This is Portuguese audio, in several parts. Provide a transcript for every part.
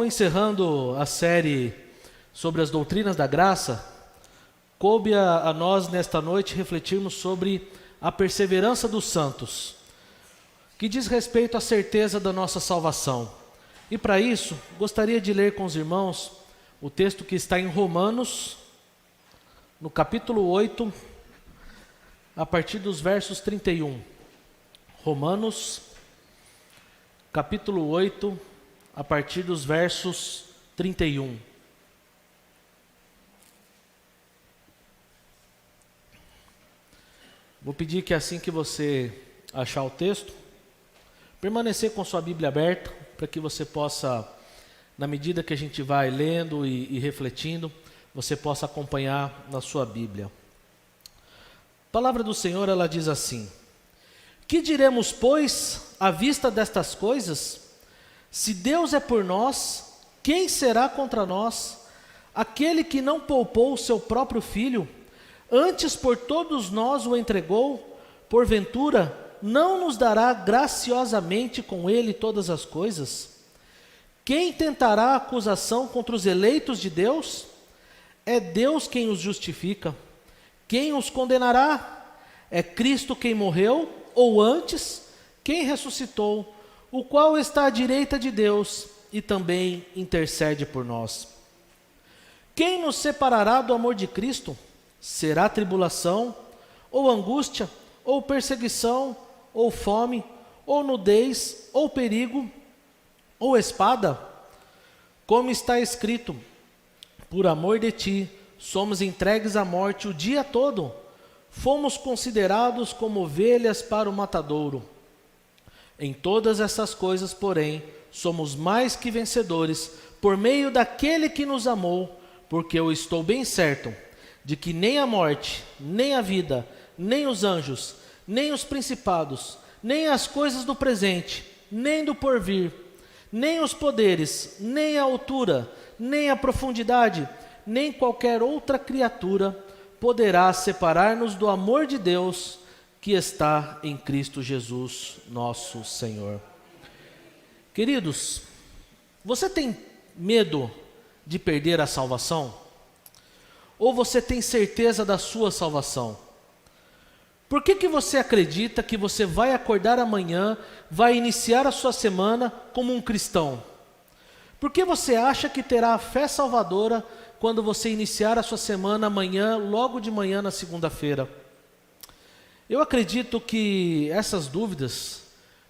Então, encerrando a série sobre as doutrinas da graça, coube a nós nesta noite refletirmos sobre a perseverança dos santos, que diz respeito à certeza da nossa salvação. E para isso, gostaria de ler com os irmãos o texto que está em Romanos, no capítulo 8, a partir dos versos 31. Romanos, capítulo 8, a partir dos versos 31. Vou pedir que assim que você achar o texto, permanecer com sua Bíblia aberta, para que você possa, na medida que a gente vai lendo e refletindo, você possa acompanhar na sua Bíblia. A palavra do Senhor, ela diz assim: que diremos, pois, à vista destas coisas? Se Deus é por nós, quem será contra nós? Aquele que não poupou o seu próprio filho, antes por todos nós o entregou, porventura não nos dará graciosamente com ele todas as coisas? Quem tentará acusação contra os eleitos de Deus? É Deus quem os justifica. Quem os condenará? É Cristo quem morreu, ou antes, quem ressuscitou, o qual está à direita de Deus e também intercede por nós. Quem nos separará do amor de Cristo? Será tribulação, ou angústia, ou perseguição, ou fome, ou nudez, ou perigo, ou espada? Como está escrito: por amor de ti, somos entregues à morte o dia todo, fomos considerados como ovelhas para o matadouro. Em todas essas coisas, porém, somos mais que vencedores, por meio daquele que nos amou, porque eu estou bem certo de que nem a morte, nem a vida, nem os anjos, nem os principados, nem as coisas do presente, nem do porvir, nem os poderes, nem a altura, nem a profundidade, nem qualquer outra criatura poderá separar-nos do amor de Deus que está em Cristo Jesus, nosso Senhor. Queridos, você tem medo de perder a salvação? Ou você tem certeza da sua salvação? Por que você acredita que você vai acordar amanhã, vai iniciar a sua semana como um cristão? Por que você acha que terá a fé salvadora quando você iniciar a sua semana amanhã, logo de manhã na segunda-feira? Eu acredito que essas dúvidas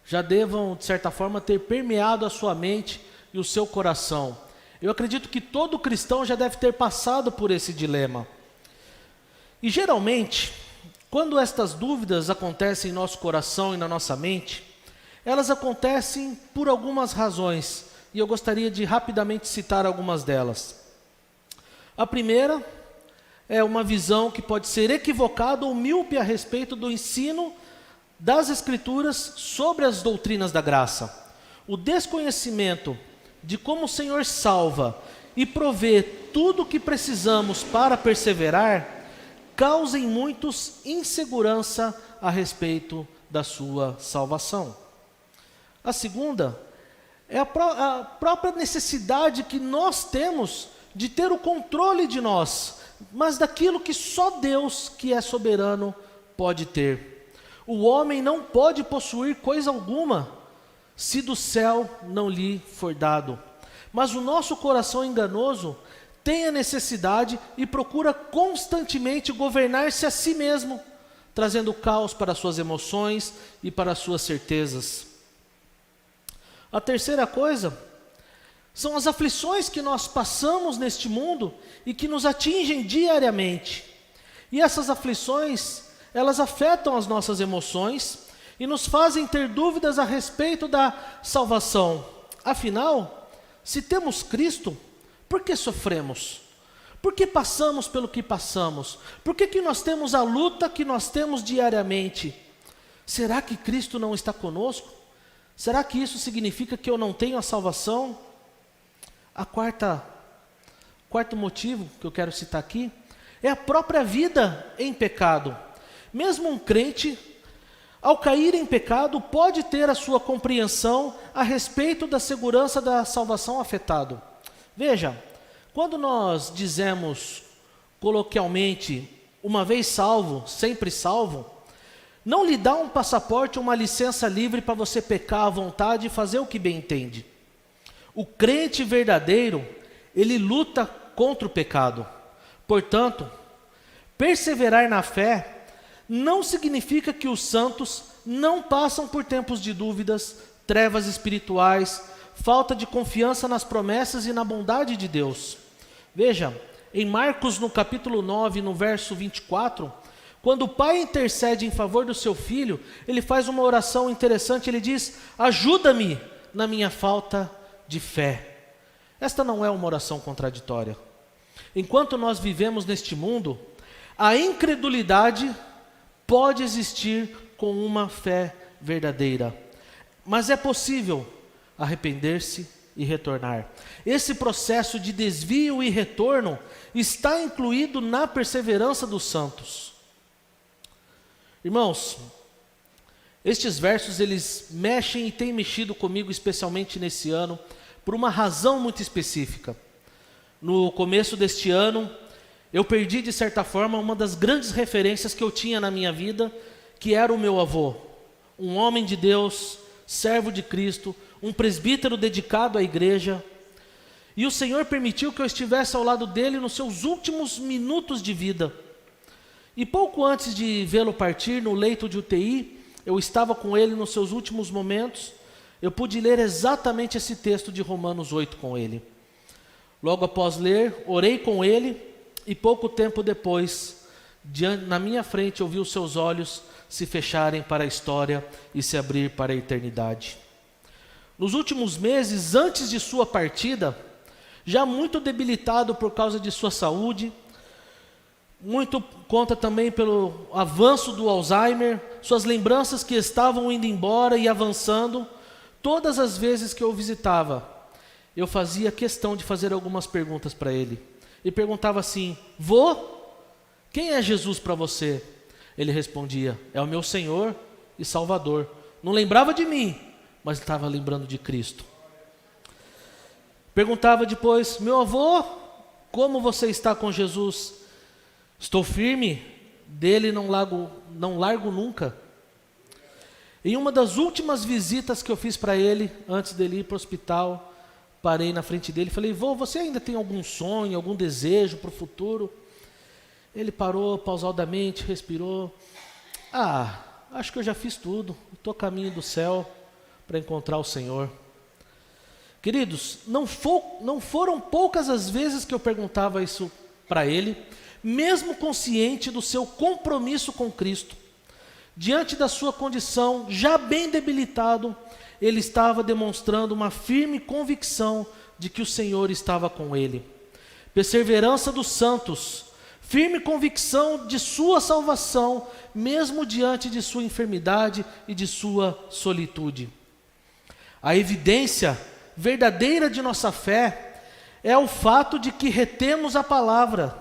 já devam, de certa forma, ter permeado a sua mente e o seu coração. Eu acredito que todo cristão já deve ter passado por esse dilema. E geralmente, quando estas dúvidas acontecem em nosso coração e na nossa mente, elas acontecem por algumas razões, e eu gostaria de rapidamente citar algumas delas. A primeira é uma visão que pode ser equivocada ou míope a respeito do ensino das Escrituras sobre as doutrinas da graça. O desconhecimento de como o Senhor salva e provê tudo o que precisamos para perseverar, causa em muitos insegurança a respeito da sua salvação. A segunda é a própria necessidade que nós temos de ter o controle de nós, mas daquilo que só Deus, que é soberano, pode ter. O homem não pode possuir coisa alguma se do céu não lhe for dado. Mas o nosso coração enganoso tem a necessidade e procura constantemente governar-se a si mesmo, trazendo caos para suas emoções e para suas certezas. A terceira coisa são as aflições que nós passamos neste mundo e que nos atingem diariamente. E essas aflições, elas afetam as nossas emoções e nos fazem ter dúvidas a respeito da salvação. Afinal, se temos Cristo, por que sofremos? Por que passamos pelo que passamos? Por que nós temos a luta que nós temos diariamente? Será que Cristo não está conosco? Será que isso significa que eu não tenho a salvação? Quarto motivo que eu quero citar aqui é a própria vida em pecado. Mesmo um crente, ao cair em pecado, pode ter a sua compreensão a respeito da segurança da salvação afetado. Veja, quando nós dizemos coloquialmente, uma vez salvo, sempre salvo, não lhe dá um passaporte ou uma licença livre para você pecar à vontade e fazer o que bem entende. O crente verdadeiro, ele luta contra o pecado. Portanto, perseverar na fé não significa que os santos não passam por tempos de dúvidas, trevas espirituais, falta de confiança nas promessas e na bondade de Deus. Veja, em Marcos, no capítulo 9, no verso 24, quando o pai intercede em favor do seu filho, ele faz uma oração interessante, ele diz: ajuda-me na minha falta de fé. Esta não é uma oração contraditória. Enquanto nós vivemos neste mundo, a incredulidade pode existir com uma fé verdadeira, mas é possível arrepender-se e retornar. Esse processo de desvio e retorno está incluído na perseverança dos santos. Irmãos, estes versos eles mexem e têm mexido comigo especialmente nesse ano, por uma razão muito específica. No começo deste ano, eu perdi de certa forma uma das grandes referências que eu tinha na minha vida, que era o meu avô, um homem de Deus, servo de Cristo, um presbítero dedicado à igreja, e o Senhor permitiu que eu estivesse ao lado dele nos seus últimos minutos de vida. E pouco antes de vê-lo partir no leito de UTI, eu estava com ele nos seus últimos momentos, eu pude ler exatamente esse texto de Romanos 8 com ele. Logo após ler, orei com ele, e pouco tempo depois, na minha frente, eu vi os seus olhos se fecharem para a história e se abrir para a eternidade. Nos últimos meses, antes de sua partida, já muito debilitado por causa de sua saúde, muito conta também pelo avanço do Alzheimer, suas lembranças que estavam indo embora e avançando, todas as vezes que eu o visitava, eu fazia questão de fazer algumas perguntas para ele. E perguntava assim: vô, quem é Jesus para você? Ele respondia: é o meu Senhor e Salvador. Não lembrava de mim, mas estava lembrando de Cristo. Perguntava depois: meu avô, como você está com Jesus? Estou firme, dele não largo nunca. Em uma das últimas visitas que eu fiz para ele, antes dele ir para o hospital, parei na frente dele e falei: vô, você ainda tem algum sonho, algum desejo para o futuro? Ele parou pausadamente, respirou: acho que eu já fiz tudo, estou a caminho do céu para encontrar o Senhor. Queridos, não foram poucas as vezes que eu perguntava isso para ele, mesmo consciente do seu compromisso com Cristo. Diante da sua condição, já bem debilitado, ele estava demonstrando uma firme convicção de que o Senhor estava com ele. Perseverança dos santos, firme convicção de sua salvação, mesmo diante de sua enfermidade e de sua solitude. A evidência verdadeira de nossa fé é o fato de que retemos a palavra,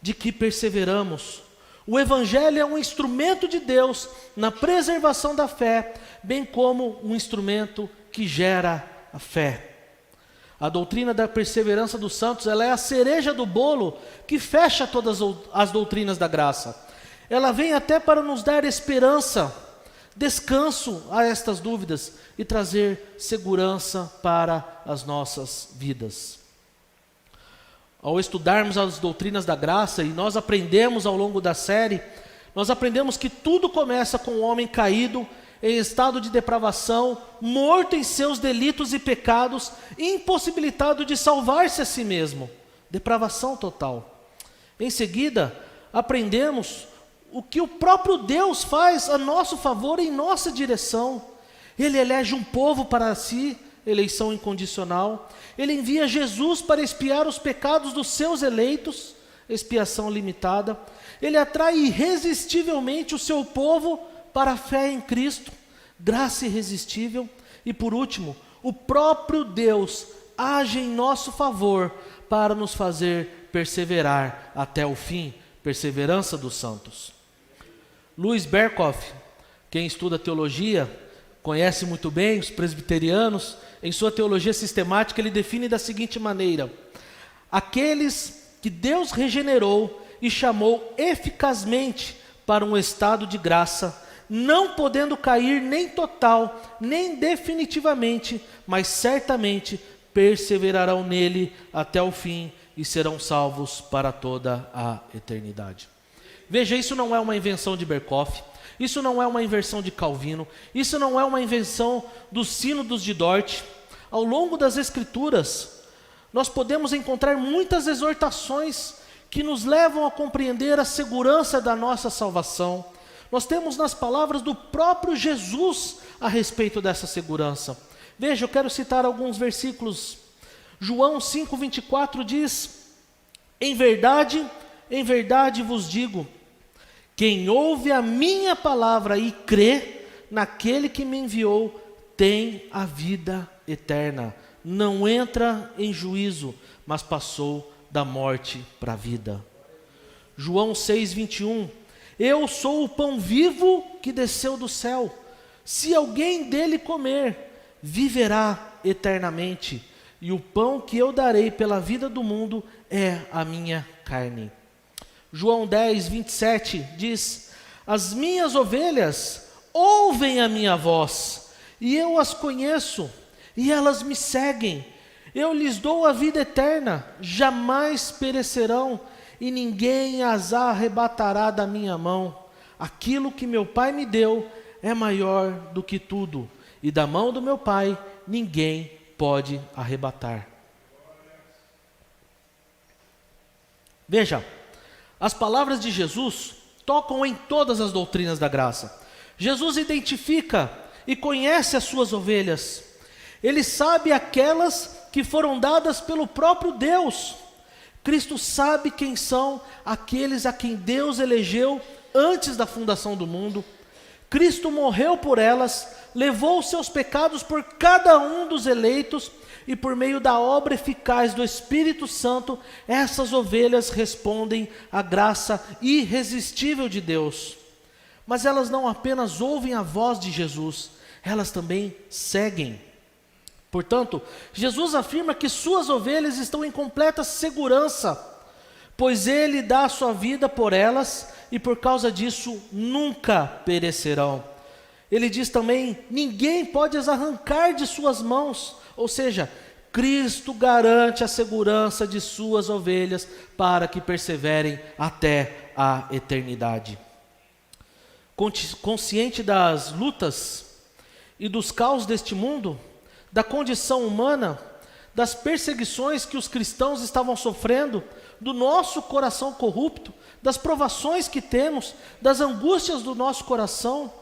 de que perseveramos. O Evangelho é um instrumento de Deus na preservação da fé, bem como um instrumento que gera a fé. A doutrina da perseverança dos santos, ela é a cereja do bolo que fecha todas as doutrinas da graça. Ela vem até para nos dar esperança, descanso a estas dúvidas e trazer segurança para as nossas vidas. Ao estudarmos as doutrinas da graça, e nós aprendemos ao longo da série, nós aprendemos que tudo começa com o homem caído, em estado de depravação, morto em seus delitos e pecados, impossibilitado de salvar-se a si mesmo. Depravação total. Em seguida, aprendemos o que o próprio Deus faz a nosso favor, em nossa direção. Ele elege um povo para si, eleição incondicional. Ele envia Jesus para expiar os pecados dos seus eleitos, expiação limitada. Ele atrai irresistivelmente o seu povo para a fé em Cristo, graça irresistível. E por último, o próprio Deus age em nosso favor para nos fazer perseverar até o fim, perseverança dos santos. Louis Berkhoff, Quem estuda teologia conhece muito bem os presbiterianos. Em sua teologia sistemática, ele define da seguinte maneira: aqueles que Deus regenerou e chamou eficazmente para um estado de graça, não podendo cair nem total, nem definitivamente, mas certamente perseverarão nele até o fim e serão salvos para toda a eternidade. Veja, isso não é uma invenção de Berkhoff, isso não é uma invenção de Calvino, isso não é uma invenção dos sínodos de Dort. Ao longo das Escrituras, nós podemos encontrar muitas exortações que nos levam a compreender a segurança da nossa salvação. Nós temos nas palavras do próprio Jesus a respeito dessa segurança. Veja, eu quero citar alguns versículos. João 5:24 diz: em verdade vos digo, quem ouve a minha palavra e crê naquele que me enviou, tem a vida eterna. Não entra em juízo, mas passou da morte para a vida. João 6:21, eu sou o pão vivo que desceu do céu. Se alguém dele comer, viverá eternamente. E o pão que eu darei pela vida do mundo é a minha carne. João 10:27 diz: as minhas ovelhas ouvem a minha voz, e eu as conheço, e elas me seguem. Eu lhes dou a vida eterna, jamais perecerão, e ninguém as arrebatará da minha mão. Aquilo que meu Pai me deu é maior do que tudo, e da mão do meu Pai ninguém pode arrebatar. Veja, as palavras de Jesus tocam em todas as doutrinas da graça. Jesus identifica e conhece as suas ovelhas. Ele sabe aquelas que foram dadas pelo próprio Deus. Cristo sabe quem são aqueles a quem Deus elegeu antes da fundação do mundo. Cristo morreu por elas, levou os seus pecados por cada um dos eleitos, e por meio da obra eficaz do Espírito Santo, essas ovelhas respondem à graça irresistível de Deus. Mas elas não apenas ouvem a voz de Jesus, elas também seguem. Portanto, Jesus afirma que suas ovelhas estão em completa segurança, pois Ele dá a sua vida por elas, e por causa disso nunca perecerão. Ele diz também: ninguém pode as arrancar de suas mãos. Ou seja, Cristo garante a segurança de suas ovelhas para que perseverem até a eternidade. Consciente das lutas e dos caos deste mundo, da condição humana, das perseguições que os cristãos estavam sofrendo, do nosso coração corrupto, das provações que temos, das angústias do nosso coração,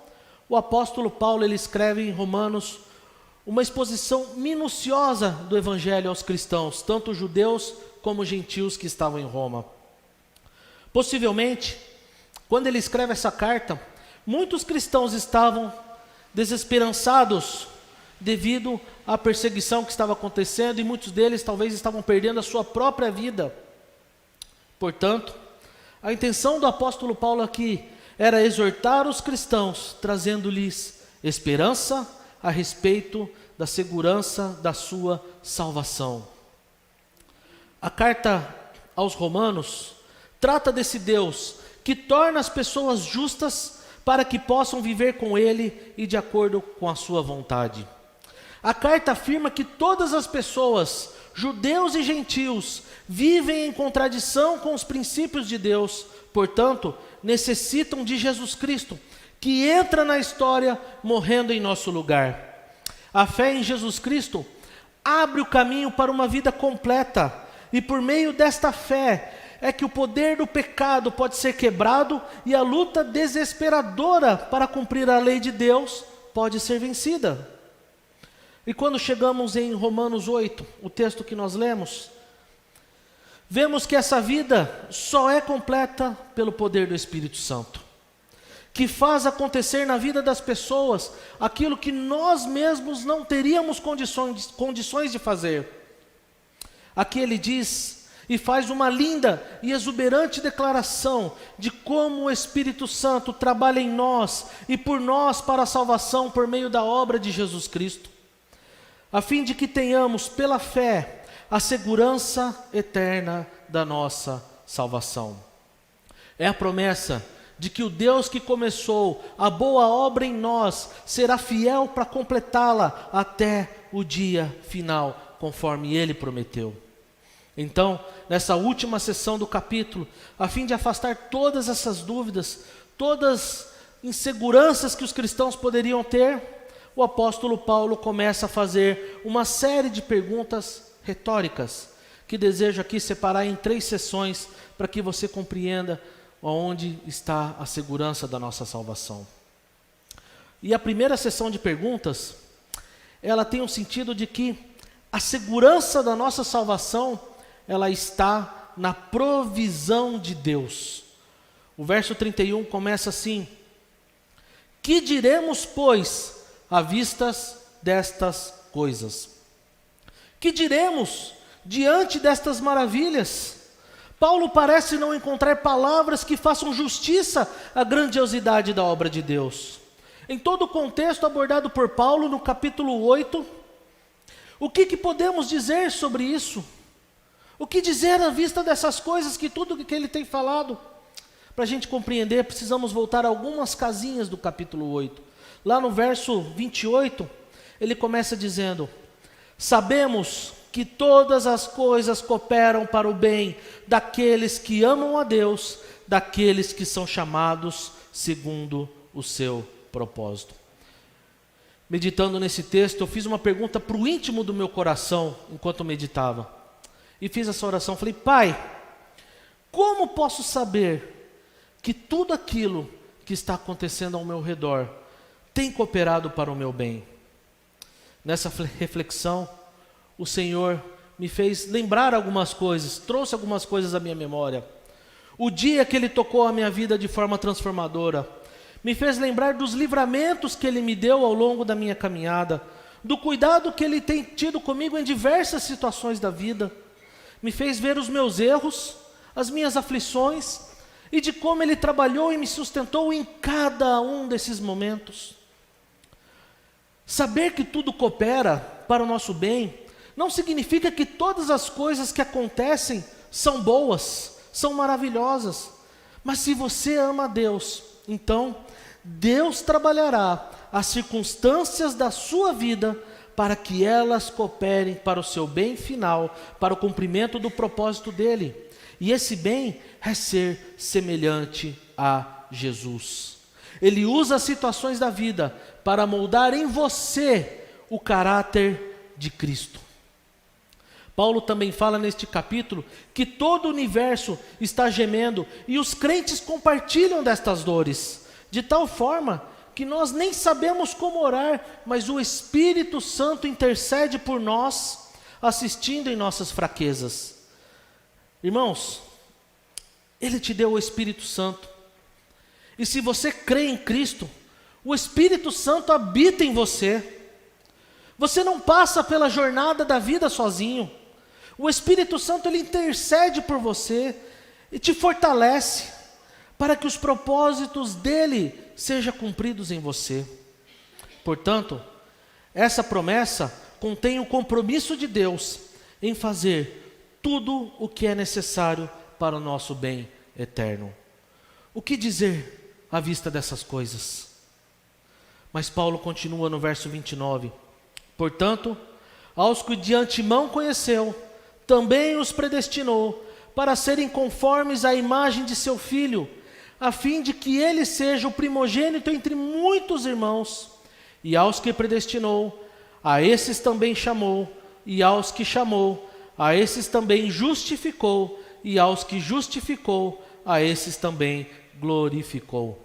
o apóstolo Paulo, ele escreve em Romanos uma exposição minuciosa do evangelho aos cristãos, tanto judeus como gentios que estavam em Roma. Possivelmente, quando ele escreve essa carta, muitos cristãos estavam desesperançados devido à perseguição que estava acontecendo, e muitos deles talvez estavam perdendo a sua própria vida. Portanto, a intenção do apóstolo Paulo aqui era exortar os cristãos, trazendo-lhes esperança a respeito da segurança da sua salvação. A carta aos Romanos trata desse Deus que torna as pessoas justas para que possam viver com Ele e de acordo com a sua vontade. A carta afirma que todas as pessoas, judeus e gentios, vivem em contradição com os princípios de Deus, portanto, necessitam de Jesus Cristo, que entra na história morrendo em nosso lugar. A fé em Jesus Cristo abre o caminho para uma vida completa, e por meio desta fé é que o poder do pecado pode ser quebrado e a luta desesperadora para cumprir a lei de Deus pode ser vencida. E quando chegamos em Romanos 8, o texto que nós lemos, vemos que essa vida só é completa pelo poder do Espírito Santo, que faz acontecer na vida das pessoas aquilo que nós mesmos não teríamos condições de fazer. Aqui ele diz: e faz uma linda e exuberante declaração de como o Espírito Santo trabalha em nós e por nós para a salvação por meio da obra de Jesus Cristo, a fim de que tenhamos pela fé a segurança eterna da nossa salvação. É a promessa de que o Deus que começou a boa obra em nós será fiel para completá-la até o dia final, conforme Ele prometeu. Então, nessa última sessão do capítulo, a fim de afastar todas essas dúvidas, todas as inseguranças que os cristãos poderiam ter, o apóstolo Paulo começa a fazer uma série de perguntas retóricas, que desejo aqui separar em 3 sessões, para que você compreenda onde está a segurança da nossa salvação. E a primeira sessão de perguntas, ela tem o sentido de que a segurança da nossa salvação, ela está na provisão de Deus. O verso 31 começa assim: que diremos, pois, à vistas destas coisas? Que diremos diante destas maravilhas? Paulo parece não encontrar palavras que façam justiça à grandiosidade da obra de Deus. Em todo o contexto abordado por Paulo no capítulo 8, o que podemos dizer sobre isso? O que dizer à vista dessas coisas, que tudo que ele tem falado? Para a gente compreender, precisamos voltar a algumas casinhas do capítulo 8. Lá no verso 28, ele começa dizendo: sabemos que todas as coisas cooperam para o bem daqueles que amam a Deus, daqueles que são chamados segundo o seu propósito. Meditando nesse texto, eu fiz uma pergunta para o íntimo do meu coração, enquanto meditava. E fiz essa oração, falei: Pai, como posso saber que tudo aquilo que está acontecendo ao meu redor tem cooperado para o meu bem? Nessa reflexão, o Senhor me fez lembrar algumas coisas, trouxe algumas coisas à minha memória. O dia que Ele tocou a minha vida de forma transformadora, me fez lembrar dos livramentos que Ele me deu ao longo da minha caminhada, do cuidado que Ele tem tido comigo em diversas situações da vida. Me fez ver os meus erros, as minhas aflições, e de como Ele trabalhou e me sustentou em cada um desses momentos. Saber que tudo coopera para o nosso bem não significa que todas as coisas que acontecem são boas, são maravilhosas. Mas se você ama a Deus, então Deus trabalhará as circunstâncias da sua vida para que elas cooperem para o seu bem final, para o cumprimento do propósito dele. E esse bem é ser semelhante a Jesus. Ele usa as situações da vida para moldar em você o caráter de Cristo. Paulo também fala neste capítulo que todo o universo está gemendo e os crentes compartilham destas dores, de tal forma que nós nem sabemos como orar, mas o Espírito Santo intercede por nós, assistindo em nossas fraquezas. Irmãos, Ele te deu o Espírito Santo, e se você crê em Cristo, o Espírito Santo habita em você. Você não passa pela jornada da vida sozinho. O Espírito Santo, Ele intercede por você e te fortalece para que os propósitos dEle sejam cumpridos em você. Portanto, essa promessa contém o compromisso de Deus em fazer tudo o que é necessário para o nosso bem eterno. O que dizer à vista dessas coisas? Mas Paulo continua no verso 29. Portanto, aos que de antemão conheceu, também os predestinou para serem conformes à imagem de seu Filho, a fim de que ele seja o primogênito entre muitos irmãos. E aos que predestinou, a esses também chamou, e aos que chamou, a esses também justificou, e aos que justificou, a esses também glorificou.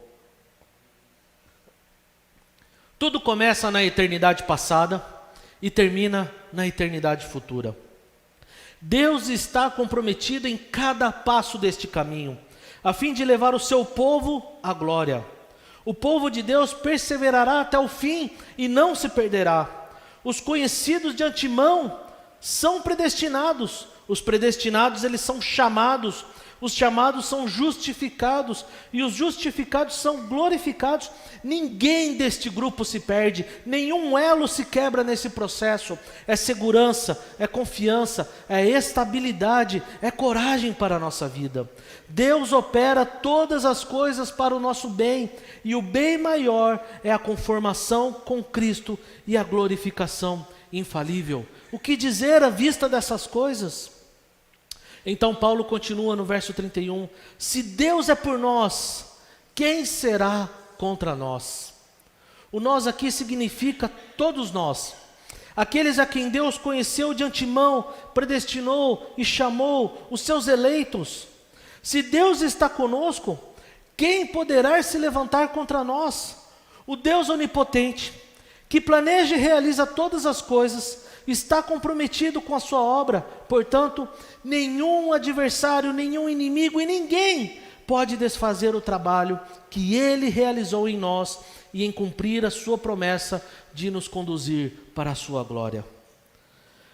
Tudo começa na eternidade passada e termina na eternidade futura. Deus está comprometido em cada passo deste caminho, a fim de levar o seu povo à glória. O povo de Deus perseverará até o fim e não se perderá. Os conhecidos de antemão são predestinados, Os predestinados, eles são chamados, os chamados são justificados, e os justificados são glorificados. Ninguém deste grupo se perde, nenhum elo se quebra nesse processo. É segurança, é confiança, é estabilidade, é coragem para a nossa vida. Deus opera todas as coisas para o nosso bem, e o bem maior é a conformação com Cristo e a glorificação infalível. O que dizer à vista dessas coisas? Então Paulo continua no verso 31, se Deus é por nós, quem será contra nós? O nós aqui significa todos nós, aqueles a quem Deus conheceu de antemão, predestinou e chamou, os seus eleitos. Se Deus está conosco, quem poderá se levantar contra nós? O Deus onipotente, que planeja e realiza todas as coisas, está comprometido com a sua obra. Portanto, nenhum adversário, nenhum inimigo e ninguém pode desfazer o trabalho que Ele realizou em nós e em cumprir a sua promessa de nos conduzir para a sua glória.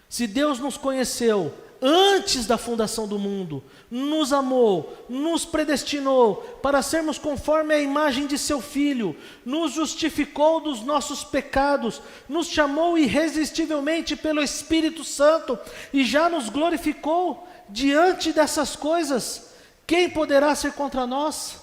Se Deus nos conheceu antes da fundação do mundo, nos amou, nos predestinou para sermos conforme a imagem de seu Filho, nos justificou dos nossos pecados, nos chamou irresistivelmente pelo Espírito Santo e já nos glorificou. Diante dessas coisas, quem poderá ser contra nós?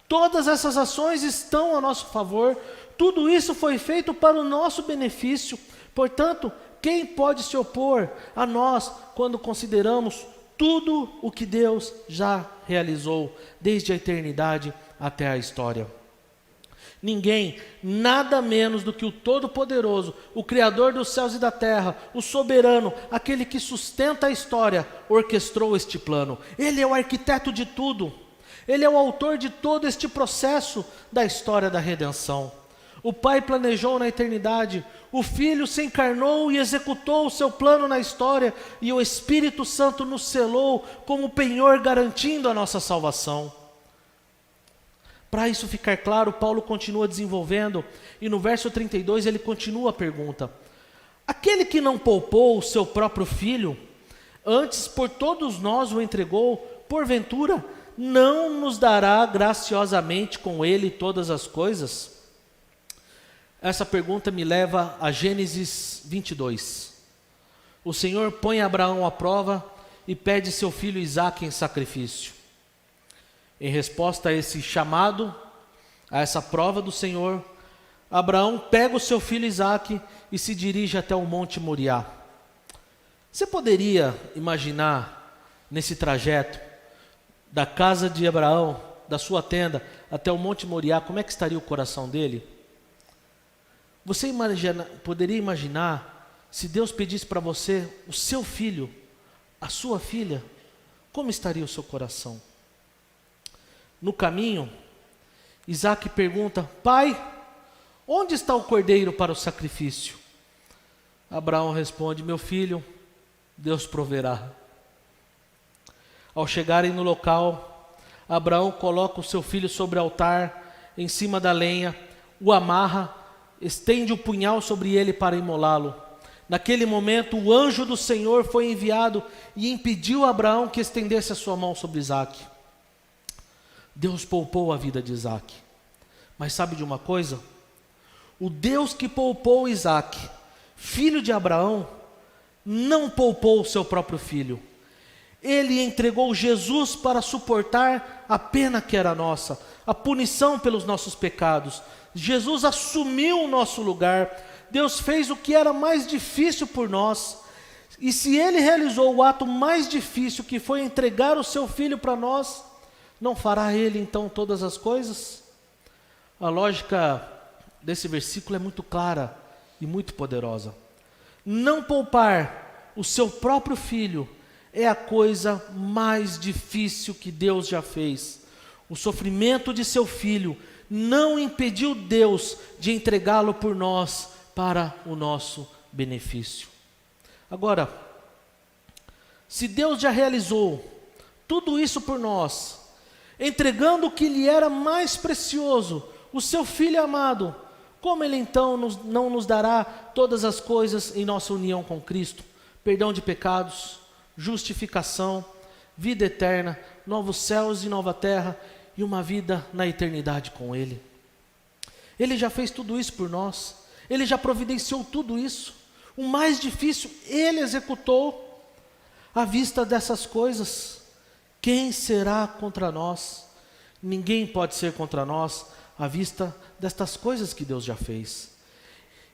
Todas essas ações estão a nosso favor, tudo isso foi feito para o nosso benefício. Portanto, quem pode se opor a nós quando consideramos tudo o que Deus já realizou, desde a eternidade até a história? Ninguém, nada menos do que o Todo-Poderoso, o Criador dos céus e da terra, o soberano, aquele que sustenta a história, orquestrou este plano. Ele é o arquiteto de tudo, ele é o autor de todo este processo da história da redenção. O Pai planejou na eternidade, o Filho se encarnou e executou o seu plano na história, e o Espírito Santo nos selou como penhor garantindo a nossa salvação. Para isso ficar claro, Paulo continua desenvolvendo, e no verso 32 ele continua a pergunta: aquele que não poupou o seu próprio Filho, antes por todos nós o entregou, porventura não nos dará graciosamente com ele todas as coisas? Essa pergunta me leva a Gênesis 22. O Senhor põe Abraão à prova e pede seu filho Isaque em sacrifício. Em resposta a esse chamado, a essa prova do Senhor, Abraão pega o seu filho Isaque e se dirige até o Monte Moriá. Você poderia imaginar nesse trajeto da casa de Abraão, da sua tenda, até o Monte Moriá, como é que estaria o coração dele? Você poderia imaginar se Deus pedisse para você o seu filho, a sua filha, como estaria o seu coração? No caminho, Isaque pergunta: pai, onde está o cordeiro para o sacrifício? Abraão responde: meu filho, Deus proverá. Ao chegarem no local, Abraão coloca o seu filho sobre o altar, em cima da lenha, o amarra, estende o punhal sobre ele para imolá-lo. Naquele momento, o anjo do Senhor foi enviado e impediu Abraão que estendesse a sua mão sobre Isaque. Deus poupou a vida de Isaque. Mas sabe de uma coisa? O Deus que poupou Isaque, filho de Abraão, não poupou o seu próprio filho. Ele entregou Jesus para suportar a pena que era nossa, a punição pelos nossos pecados. Jesus assumiu o nosso lugar. Deus fez o que era mais difícil por nós. E se Ele realizou o ato mais difícil, que foi entregar o seu Filho para nós, não fará Ele então todas as coisas? A lógica desse versículo é muito clara e muito poderosa. Não poupar o seu próprio Filho é a coisa mais difícil que Deus já fez. O sofrimento de seu Filho não impediu Deus de entregá-lo por nós para o nosso benefício. Agora, se Deus já realizou tudo isso por nós, entregando o que lhe era mais precioso, o seu Filho amado, como Ele então não nos dará todas as coisas em nossa união com Cristo? Perdão de pecados, justificação, vida eterna, novos céus e nova terra e uma vida na eternidade com Ele. Ele já fez tudo isso por nós, Ele já providenciou tudo isso. O mais difícil Ele executou. À vista dessas coisas, quem será contra nós? Ninguém pode ser contra nós à vista destas coisas que Deus já fez.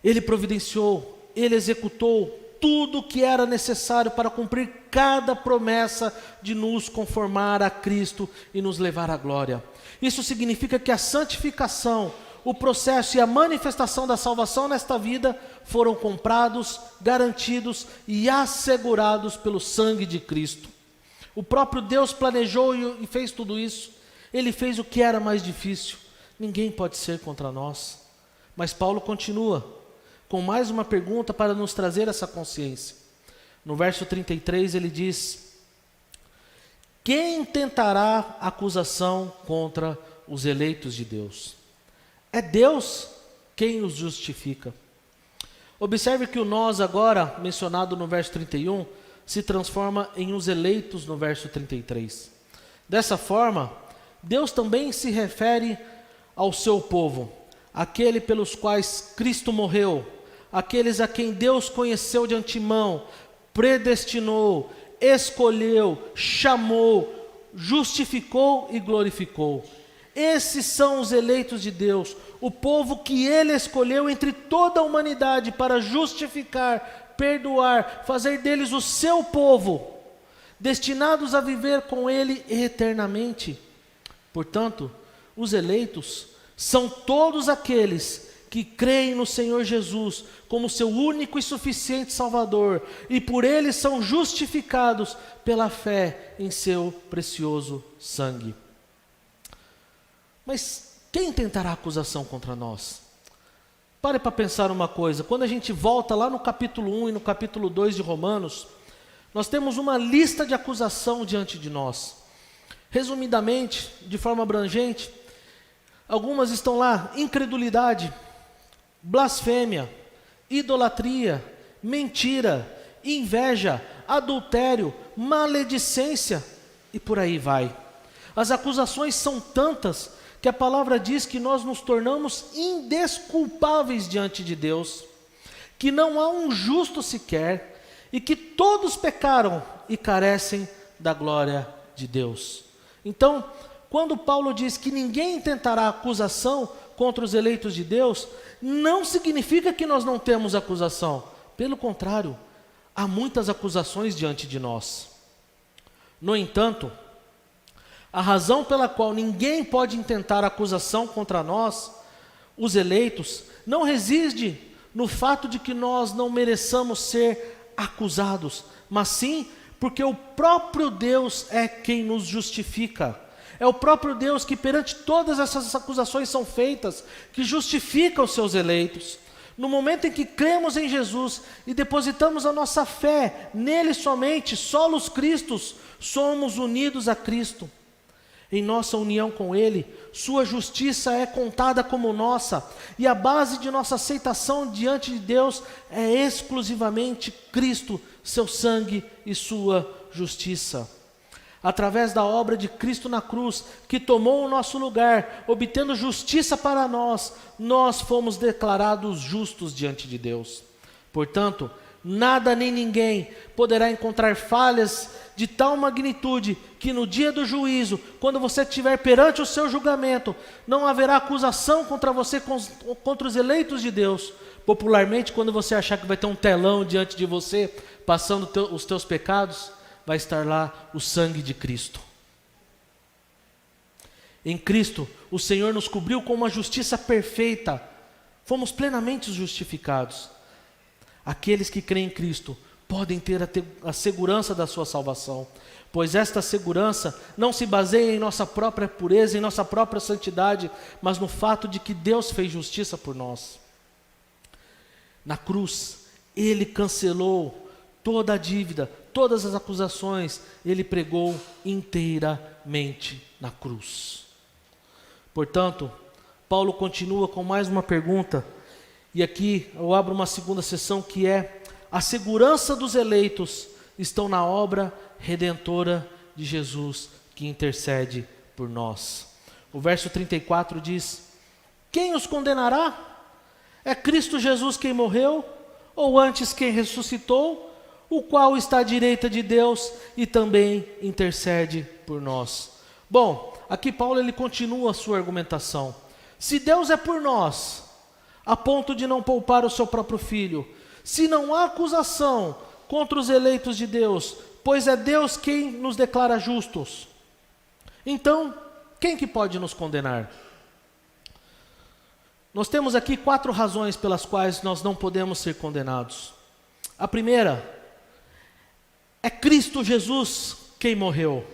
Ele providenciou, Ele executou tudo o que era necessário para cumprir cada promessa de nos conformar a Cristo e nos levar à glória. Isso significa que a santificação, o processo e a manifestação da salvação nesta vida foram comprados, garantidos e assegurados pelo sangue de Cristo. O próprio Deus planejou e fez tudo isso. Ele fez o que era mais difícil. Ninguém pode ser contra nós. Mas Paulo continua com mais uma pergunta para nos trazer essa consciência. No verso 33 ele diz: quem tentará acusação contra os eleitos de Deus? É Deus quem os justifica. Observe que o nós agora, mencionado no verso 31, se transforma em os eleitos no verso 33. Dessa forma, Deus também se refere ao seu povo, aquele pelos quais Cristo morreu, aqueles a quem Deus conheceu de antemão, predestinou, escolheu, chamou, justificou e glorificou. Esses são os eleitos de Deus, o povo que Ele escolheu entre toda a humanidade para justificar, perdoar, fazer deles o seu povo, destinados a viver com Ele eternamente. Portanto, os eleitos são todos aqueles que creem no Senhor Jesus como seu único e suficiente Salvador, e por Ele são justificados pela fé em seu precioso sangue. Mas quem tentará acusação contra nós? Pare para pensar uma coisa. Quando a gente volta lá no capítulo 1 e no capítulo 2 de Romanos, nós temos uma lista de acusação diante de nós. Resumidamente, de forma abrangente, algumas estão lá: incredulidade, blasfêmia, idolatria, mentira, inveja, adultério, maledicência e por aí vai. As acusações são tantas que a palavra diz que nós nos tornamos indesculpáveis diante de Deus, que não há um justo sequer e que todos pecaram e carecem da glória de Deus. Então, quando Paulo diz que ninguém tentará acusação contra os eleitos de Deus, não significa que nós não temos acusação. Pelo contrário, há muitas acusações diante de nós. No entanto, a razão pela qual ninguém pode intentar acusação contra nós, os eleitos, não reside no fato de que nós não mereçamos ser acusados, mas sim porque o próprio Deus é quem nos justifica. É o próprio Deus que, perante todas essas acusações são feitas, que justifica os seus eleitos. No momento em que cremos em Jesus e depositamos a nossa fé nele somente, solos Cristos, somos unidos a Cristo. Em nossa união com Ele, sua justiça é contada como nossa, e a base de nossa aceitação diante de Deus é exclusivamente Cristo, seu sangue e sua justiça. Através da obra de Cristo na cruz, que tomou o nosso lugar, obtendo justiça para nós, nós fomos declarados justos diante de Deus. Portanto, nada nem ninguém poderá encontrar falhas de tal magnitude que no dia do juízo, quando você estiver perante o seu julgamento, não haverá acusação contra você, contra os eleitos de Deus. Popularmente, quando você achar que vai ter um telão diante de você, passando os teus pecados, vai estar lá o sangue de Cristo. Em Cristo, o Senhor nos cobriu com uma justiça perfeita. Fomos plenamente justificados. Aqueles que creem em Cristo podem ter a segurança da sua salvação, pois esta segurança não se baseia em nossa própria pureza, em nossa própria santidade, mas no fato de que Deus fez justiça por nós. Na cruz, Ele cancelou toda a dívida, todas as acusações, Ele pregou inteiramente na cruz. Portanto, Paulo continua com mais uma pergunta, e aqui eu abro uma segunda sessão que é: a segurança dos eleitos estão na obra redentora de Jesus, que intercede por nós. O verso 34 diz: quem os condenará? É Cristo Jesus quem morreu, ou antes quem ressuscitou, o qual está à direita de Deus e também intercede por nós. Bom, aqui Paulo ele continua a sua argumentação. Se Deus é por nós, a ponto de não poupar o seu próprio filho, se não há acusação contra os eleitos de Deus, pois é Deus quem nos declara justos, então quem que pode nos condenar? Nós temos aqui 4 razões pelas quais nós não podemos ser condenados. A primeira, é Cristo Jesus quem morreu.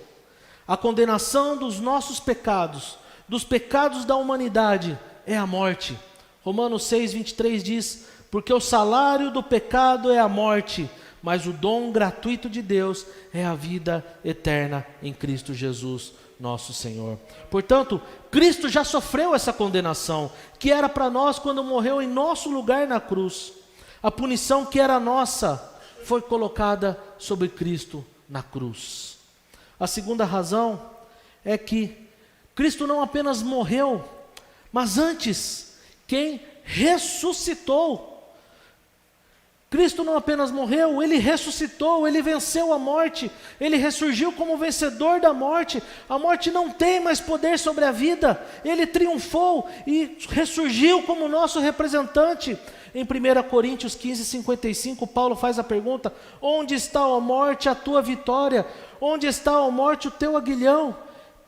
A condenação dos nossos pecados, dos pecados da humanidade, é a morte. Romanos 6:23 diz: porque o salário do pecado é a morte, mas o dom gratuito de Deus é a vida eterna em Cristo Jesus, nosso Senhor. Portanto, Cristo já sofreu essa condenação, que era para nós quando morreu em nosso lugar na cruz. A punição que era nossa foi colocada sobre Cristo na cruz. A segunda razão é que Cristo não apenas morreu, mas antes, quem ressuscitou. Cristo não apenas morreu, Ele ressuscitou, Ele venceu a morte, Ele ressurgiu como vencedor da morte. A morte não tem mais poder sobre a vida, Ele triunfou e ressurgiu como nosso representante. Em 1 Coríntios 15:55, Paulo faz a pergunta: onde está, ó morte, a tua vitória? Onde está, ó morte, o teu aguilhão?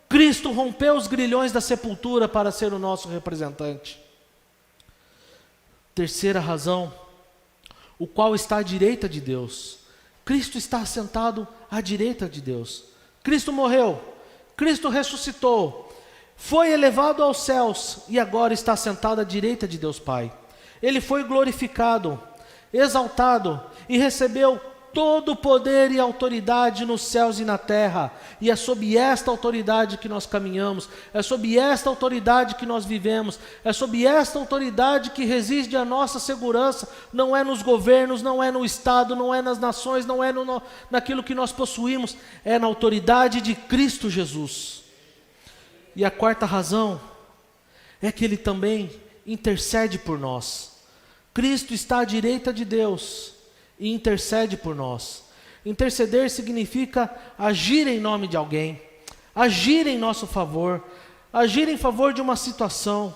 Cristo rompeu os grilhões da sepultura para ser o nosso representante. Terceira razão, o qual está à direita de Deus. Cristo está assentado à direita de Deus. Cristo morreu, Cristo ressuscitou, foi elevado aos céus e agora está sentado à direita de Deus Pai. Ele foi glorificado, exaltado e recebeu todo o poder e autoridade nos céus e na terra. E é sob esta autoridade que nós caminhamos, é sob esta autoridade que nós vivemos, é sob esta autoridade que reside a nossa segurança. Não é nos governos, não é no Estado, não é nas nações, não é naquilo que nós possuímos, é na autoridade de Cristo Jesus. E a quarta razão é que Ele também intercede por nós. Cristo está à direita de Deus e intercede por nós. Interceder significa agir em nome de alguém, agir em nosso favor, agir em favor de uma situação.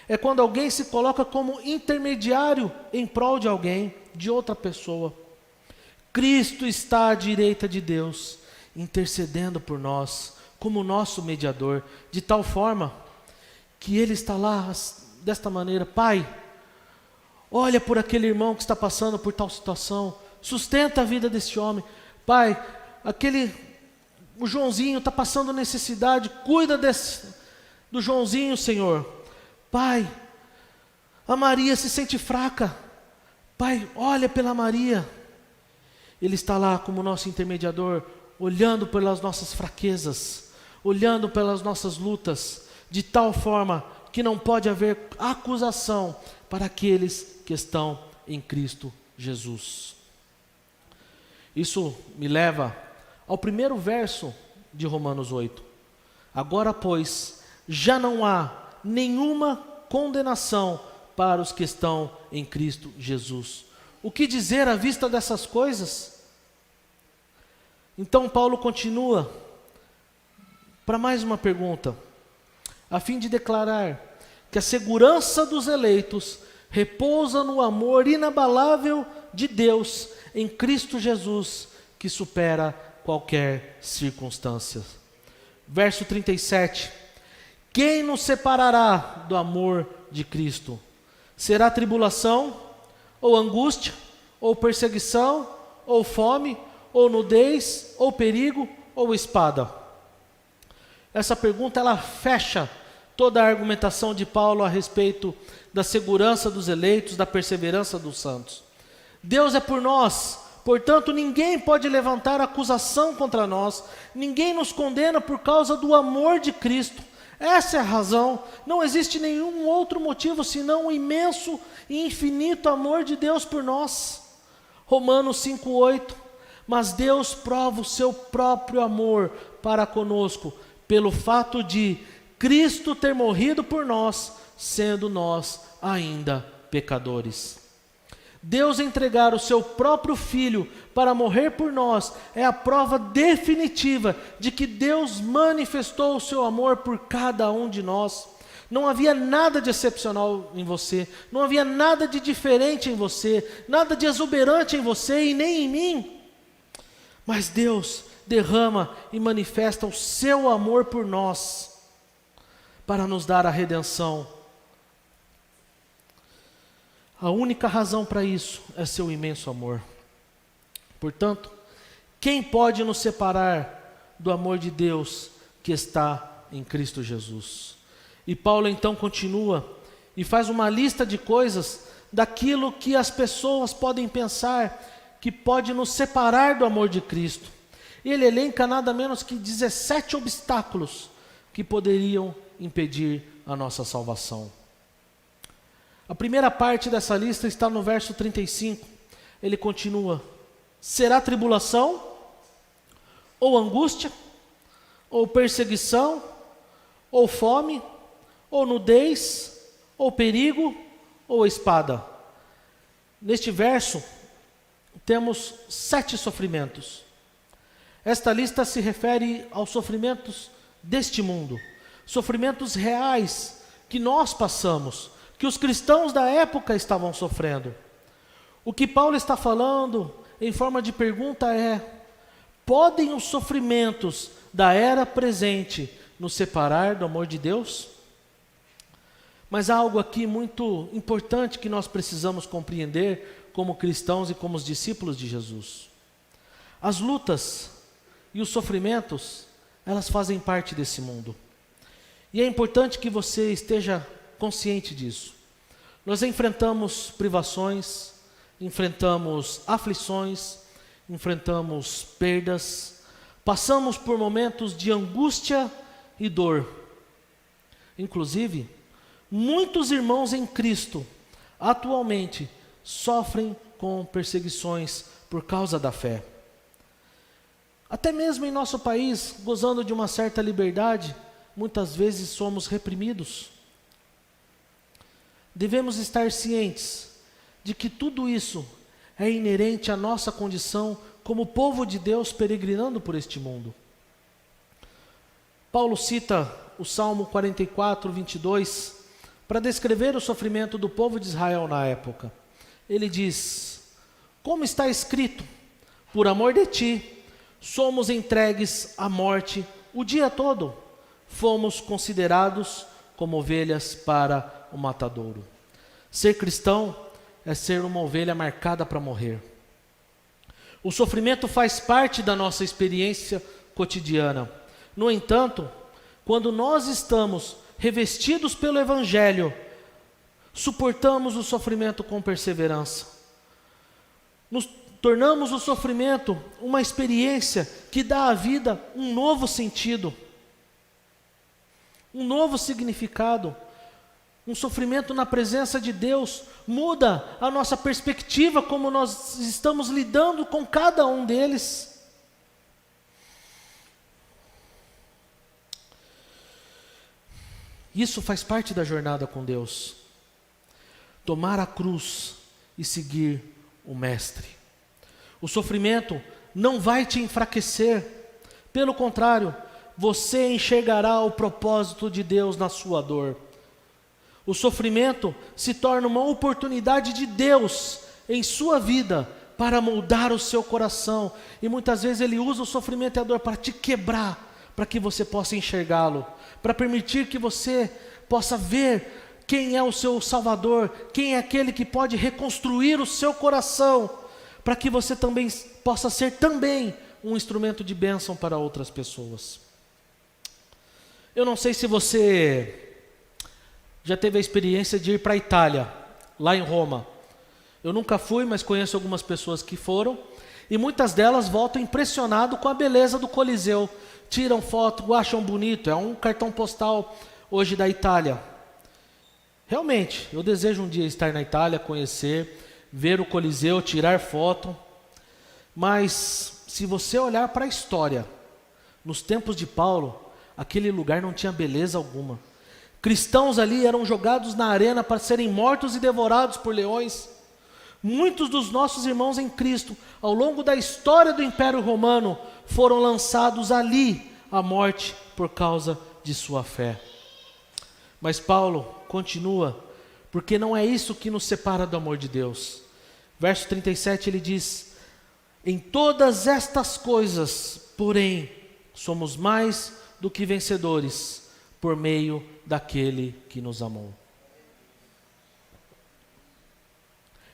É quando alguém se coloca como intermediário em prol de alguém, de outra pessoa. Cristo está à direita de Deus, intercedendo por nós, como nosso mediador, de tal forma que Ele está lá desta maneira: Pai, olha por aquele irmão que está passando por tal situação, sustenta a vida desse homem. Pai, o Joãozinho está passando necessidade, cuida do Joãozinho, Senhor. Pai, a Maria se sente fraca. Pai, olha pela Maria. Ele está lá como nosso intermediador, olhando pelas nossas fraquezas, olhando pelas nossas lutas, de tal forma que não pode haver acusação para aqueles que estão em Cristo Jesus. Isso me leva ao primeiro verso de Romanos 8. Agora, pois, já não há nenhuma condenação para os que estão em Cristo Jesus. O que dizer à vista dessas coisas? Então Paulo continua para mais uma pergunta, a fim de declarar que a segurança dos eleitos repousa no amor inabalável de Deus em Cristo Jesus, que supera qualquer circunstância. Verso 37. Quem nos separará do amor de Cristo? Será tribulação, ou angústia, ou perseguição, ou fome, ou nudez, ou perigo, ou espada? Essa pergunta ela fecha toda a argumentação de Paulo a respeito da segurança dos eleitos, da perseverança dos santos. Deus é por nós, portanto ninguém pode levantar acusação contra nós, ninguém nos condena por causa do amor de Cristo. Essa é a razão, não existe nenhum outro motivo senão o imenso e infinito amor de Deus por nós. Romanos 5:8, Mas Deus prova o seu próprio amor para conosco, pelo fato de Cristo ter morrido por nós, sendo nós ainda pecadores. Deus entregar o seu próprio Filho para morrer por nós é a prova definitiva de que Deus manifestou o seu amor por cada um de nós. Não havia nada de excepcional em você, não havia nada de diferente em você, nada de exuberante em você e nem em mim. Mas Deus derrama e manifesta o seu amor por nós, para nos dar a redenção. A única razão para isso é seu imenso amor. Portanto, quem pode nos separar do amor de Deus que está em Cristo Jesus? E Paulo então continua e faz uma lista de coisas daquilo que as pessoas podem pensar que pode nos separar do amor de Cristo. Ele elenca nada menos que 17 obstáculos que poderiam impedir a nossa salvação. A primeira parte dessa lista está no verso 35. Ele continua: será tribulação, ou angústia, ou perseguição, ou fome, ou nudez, ou perigo, ou espada. Neste verso, temos 7 sofrimentos. Esta lista se refere aos sofrimentos deste mundo, sofrimentos reais que nós passamos, que os cristãos da época estavam sofrendo. O que Paulo está falando, em forma de pergunta, é: podem os sofrimentos da era presente nos separar do amor de Deus? Mas há algo aqui muito importante que nós precisamos compreender como cristãos e como os discípulos de Jesus. As lutas e os sofrimentos, elas fazem parte desse mundo. E é importante que você esteja consciente disso. Nós enfrentamos privações, enfrentamos aflições, enfrentamos perdas, passamos por momentos de angústia e dor. Inclusive, muitos irmãos em Cristo atualmente sofrem com perseguições por causa da fé. Até mesmo em nosso país, gozando de uma certa liberdade, muitas vezes somos reprimidos. Devemos estar cientes de que tudo isso é inerente à nossa condição como povo de Deus peregrinando por este mundo. Paulo cita o Salmo 44, 22, para descrever o sofrimento do povo de Israel na época. Ele diz: como está escrito, por amor de ti, somos entregues à morte o dia todo, fomos considerados como ovelhas para o matadouro. Ser cristão é ser uma ovelha marcada para morrer. O sofrimento faz parte da nossa experiência cotidiana. No entanto, quando nós estamos revestidos pelo Evangelho, suportamos o sofrimento com perseverança. Nos tornamos o sofrimento uma experiência que dá à vida um novo sentido, um novo significado. Um sofrimento na presença de Deus muda a nossa perspectiva como nós estamos lidando com cada um deles. Isso faz parte da jornada com Deus. Tomar a cruz e seguir o Mestre. O sofrimento não vai te enfraquecer. Pelo contrário, você enxergará o propósito de Deus na sua dor. O sofrimento se torna uma oportunidade de Deus em sua vida para moldar o seu coração. E muitas vezes Ele usa o sofrimento e a dor para te quebrar, para que você possa enxergá-lo, para permitir que você possa ver quem é o seu Salvador, quem é aquele que pode reconstruir o seu coração, para que você também possa ser também um instrumento de bênção para outras pessoas. Eu não sei se você já teve a experiência de ir para a Itália, lá em Roma. Eu nunca fui, mas conheço algumas pessoas que foram, e muitas delas voltam impressionadas com a beleza do Coliseu. Tiram foto, acham bonito, é um cartão postal hoje da Itália. Realmente, eu desejo um dia estar na Itália, conhecer, ver o Coliseu, tirar foto, mas se você olhar para a história, nos tempos de Paulo, aquele lugar não tinha beleza alguma. Cristãos ali eram jogados na arena para serem mortos e devorados por leões. Muitos dos nossos irmãos em Cristo, ao longo da história do Império Romano, foram lançados ali à morte por causa de sua fé. Mas Paulo continua, porque não é isso que nos separa do amor de Deus. Verso 37 ele diz: em todas estas coisas, porém, somos mais do que vencedores, por meio daquele que nos amou.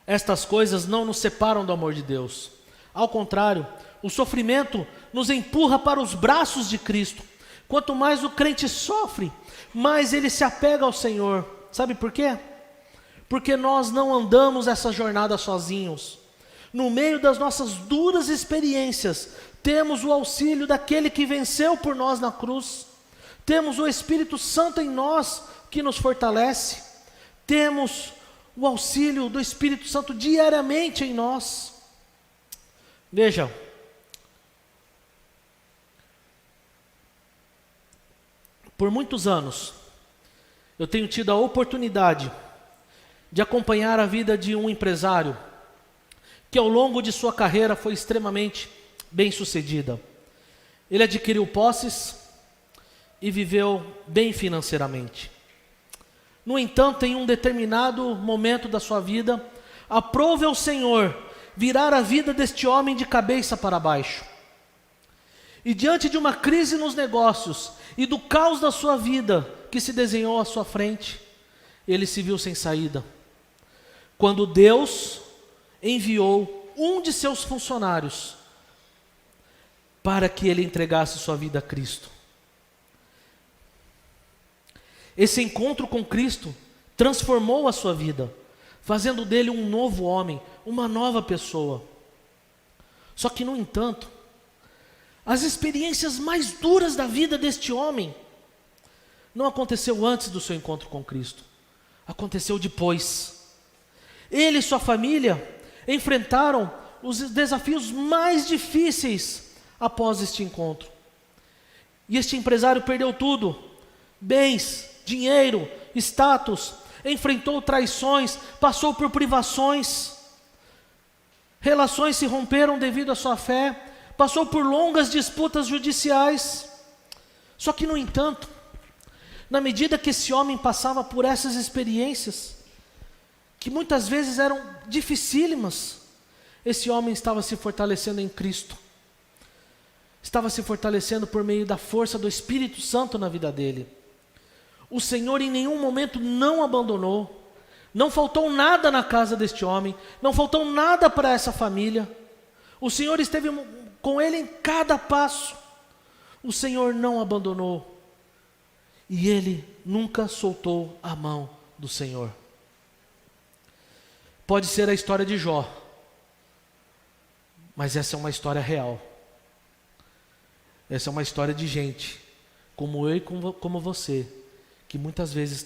Estas coisas não nos separam do amor de Deus. Ao contrário, o sofrimento nos empurra para os braços de Cristo. Quanto mais o crente sofre, mais ele se apega ao Senhor. Sabe por quê? Porque nós não andamos essa jornada sozinhos. No meio das nossas duras experiências, temos o auxílio daquele que venceu por nós na cruz. Temos o Espírito Santo em nós que nos fortalece. Temos o auxílio do Espírito Santo diariamente em nós. Veja, por muitos anos, eu tenho tido a oportunidade de acompanhar a vida de um empresário que ao longo de sua carreira foi extremamente bem-sucedida. Ele adquiriu posses e viveu bem financeiramente. No entanto, em um determinado momento da sua vida, aprove ao Senhor virar a vida deste homem de cabeça para baixo. E diante de uma crise nos negócios e do caos da sua vida que se desenhou à sua frente, ele se viu sem saída. Quando Deus enviou um de seus funcionários para que ele entregasse sua vida a Cristo. Esse encontro com Cristo transformou a sua vida, fazendo dele um novo homem, uma nova pessoa. Só que, no entanto, as experiências mais duras da vida deste homem não aconteceu antes do seu encontro com Cristo, aconteceu depois. Ele e sua família enfrentaram os desafios mais difíceis após este encontro. E este empresário perdeu tudo: bens, dinheiro, status, enfrentou traições, passou por privações, relações se romperam devido à sua fé, passou por longas disputas judiciais. Só que, no entanto, na medida que esse homem passava por essas experiências, que muitas vezes eram dificílimas, esse homem estava se fortalecendo em Cristo, estava se fortalecendo por meio da força do Espírito Santo na vida dele. O Senhor em nenhum momento não abandonou, não faltou nada na casa deste homem, não faltou nada para essa família. O Senhor esteve com ele em cada passo. O Senhor não abandonou e ele nunca soltou a mão do Senhor. Pode ser a história de Jó, mas essa é uma história real. Essa é uma história de gente, como eu e como você, que muitas vezes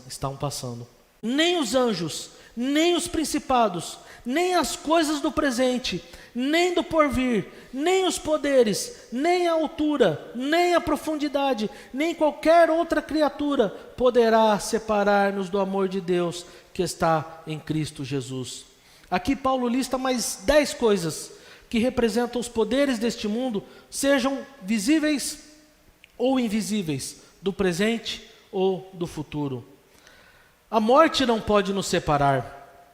estão passando. Nem os anjos, nem os principados, nem as coisas do presente, nem do porvir, nem os poderes, nem a altura, nem a profundidade, nem qualquer outra criatura poderá separar-nos do amor de Deus que está em Cristo Jesus. Aqui Paulo lista mais 10 coisas que representam os poderes deste mundo, sejam visíveis ou invisíveis, do presente ou do futuro. A morte não pode nos separar,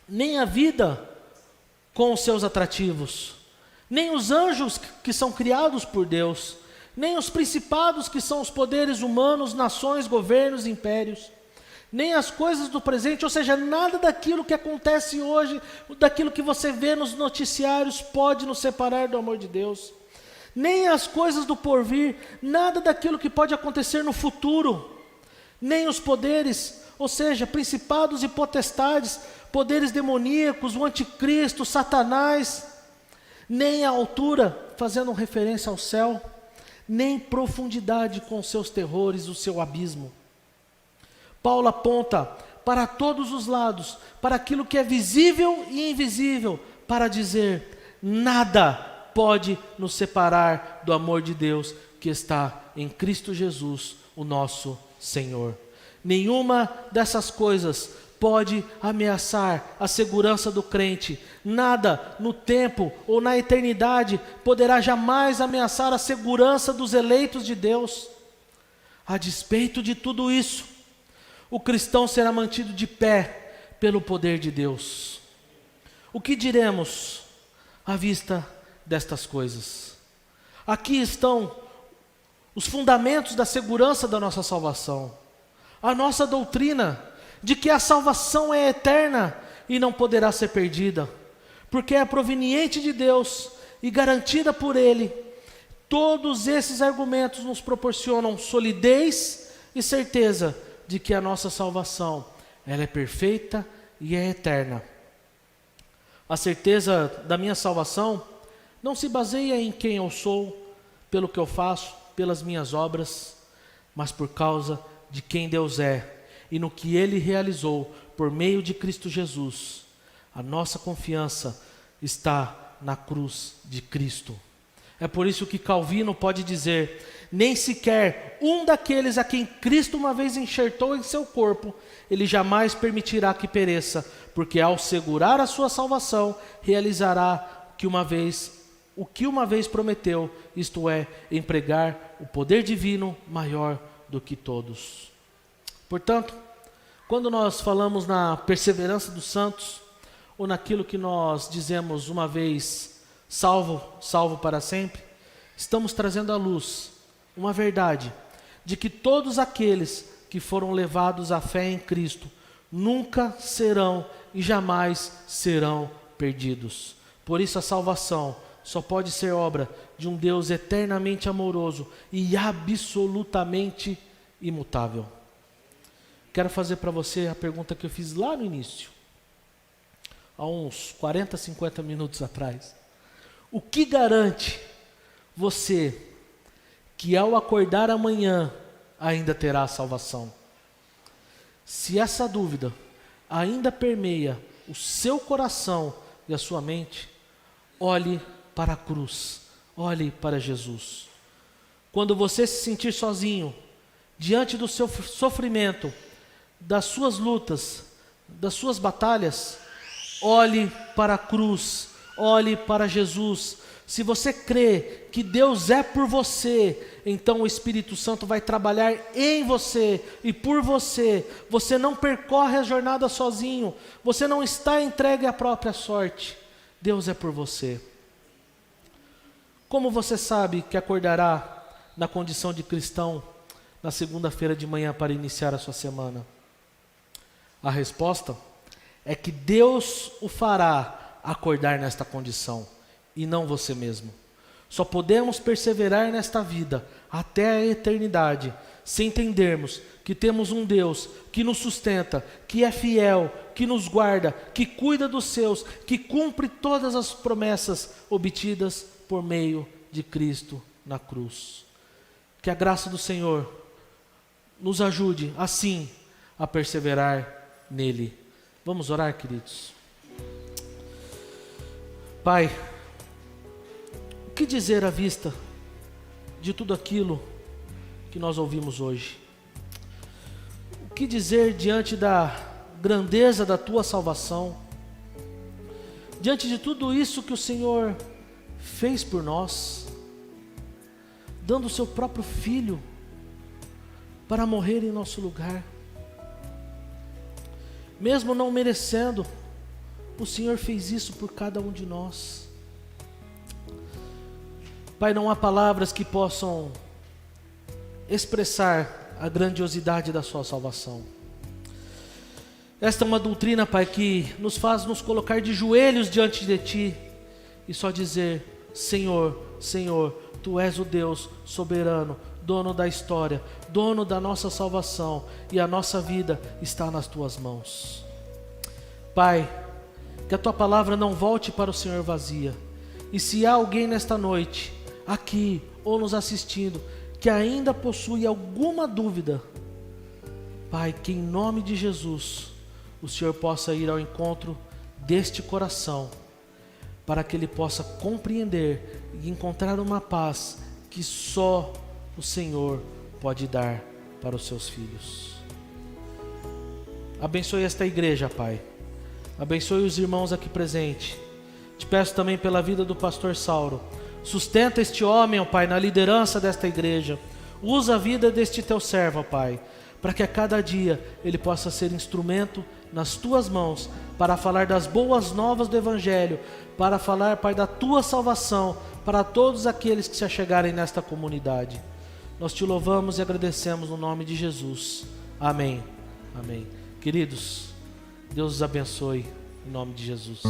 nem a vida com os seus atrativos, nem os anjos que são criados por Deus, nem os principados que são os poderes humanos, nações, governos, impérios, nem as coisas do presente, ou seja, nada daquilo que acontece hoje, daquilo que você vê nos noticiários pode nos separar do amor de Deus, nem as coisas do porvir, nada daquilo que pode acontecer no futuro, nem os poderes, ou seja, principados e potestades, poderes demoníacos, o anticristo, Satanás, nem a altura, fazendo referência ao céu, nem profundidade com seus terrores, o seu abismo. Paulo aponta para todos os lados, para aquilo que é visível e invisível, para dizer: nada pode nos separar do amor de Deus que está em Cristo Jesus, o nosso Senhor. Nenhuma dessas coisas pode ameaçar a segurança do crente. Nada no tempo ou na eternidade poderá jamais ameaçar a segurança dos eleitos de Deus. A despeito de tudo isso, o cristão será mantido de pé pelo poder de Deus. O que diremos à vista destas coisas? Aqui estão os fundamentos da segurança da nossa salvação. A nossa doutrina de que a salvação é eterna e não poderá ser perdida, porque é proveniente de Deus e garantida por Ele. Todos esses argumentos nos proporcionam solidez e certeza de que a nossa salvação, ela é perfeita e é eterna. A certeza da minha salvação não se baseia em quem eu sou, pelo que eu faço, pelas minhas obras, mas por causa de quem Deus é e no que Ele realizou por meio de Cristo Jesus. A nossa confiança está na cruz de Cristo. É por isso que Calvino pode dizer: nem sequer um daqueles a quem Cristo uma vez enxertou em seu corpo, Ele jamais permitirá que pereça, porque ao segurar a sua salvação, realizará o que uma vez prometeu, isto é, empregar o poder divino maior do que todos. Portanto, quando nós falamos na perseverança dos santos, ou naquilo que nós dizemos uma vez salvo para sempre, estamos trazendo à luz uma verdade de que todos aqueles que foram levados à fé em Cristo nunca serão e jamais serão perdidos. Por isso a salvação só pode ser obra de um Deus eternamente amoroso e absolutamente imutável. Quero fazer para você a pergunta que eu fiz lá no início, há uns 40, 50 minutos atrás. O que garante você que ao acordar amanhã ainda terá a salvação? Se essa dúvida ainda permeia o seu coração e a sua mente, olhe para a cruz, olhe para Jesus. Quando você se sentir sozinho, diante do seu sofrimento, das suas lutas, das suas batalhas, olhe para a cruz, olhe para Jesus. Se você crê que Deus é por você, então o Espírito Santo vai trabalhar em você e por você. Você não percorre a jornada sozinho, você não está entregue à própria sorte. Deus é por você. Como você sabe que acordará na condição de cristão na segunda-feira de manhã para iniciar a sua semana? A resposta é que Deus o fará acordar nesta condição e não você mesmo. Só podemos perseverar nesta vida até a eternidade se entendermos que temos um Deus que nos sustenta, que é fiel, que nos guarda, que cuida dos seus, que cumpre todas as promessas obtidas por meio de Cristo na cruz. Que a graça do Senhor nos ajude assim a perseverar nele. Vamos orar, queridos. Pai, o que dizer à vista de tudo aquilo que nós ouvimos hoje? O que dizer diante da grandeza da tua salvação? Diante de tudo isso que o Senhor fez por nós, dando o seu próprio Filho para morrer em nosso lugar. Mesmo não merecendo, o Senhor fez isso por cada um de nós. Pai, não há palavras que possam expressar a grandiosidade da sua salvação. Esta é uma doutrina, Pai, que nos faz nos colocar de joelhos diante de Ti e só dizer: Senhor, Senhor, Tu és o Deus soberano, dono da história, dono da nossa salvação, e a nossa vida está nas Tuas mãos. Pai, que a Tua palavra não volte para o Senhor vazia. E se há alguém nesta noite, aqui ou nos assistindo, que ainda possui alguma dúvida, Pai, que em nome de Jesus o Senhor possa ir ao encontro deste coração, para que ele possa compreender e encontrar uma paz que só o Senhor pode dar para os seus filhos. Abençoe esta igreja, Pai. Abençoe os irmãos aqui presentes. Te peço também pela vida do pastor Sauro. Sustenta este homem, ó Pai, na liderança desta igreja. Usa a vida deste teu servo, ó Pai, para que a cada dia ele possa ser instrumento nas tuas mãos para falar das boas novas do Evangelho, para falar, Pai, da tua salvação para todos aqueles que se achegarem nesta comunidade. Nós te louvamos e agradecemos no nome de Jesus. Amém. Amém. Queridos, Deus os abençoe em nome de Jesus.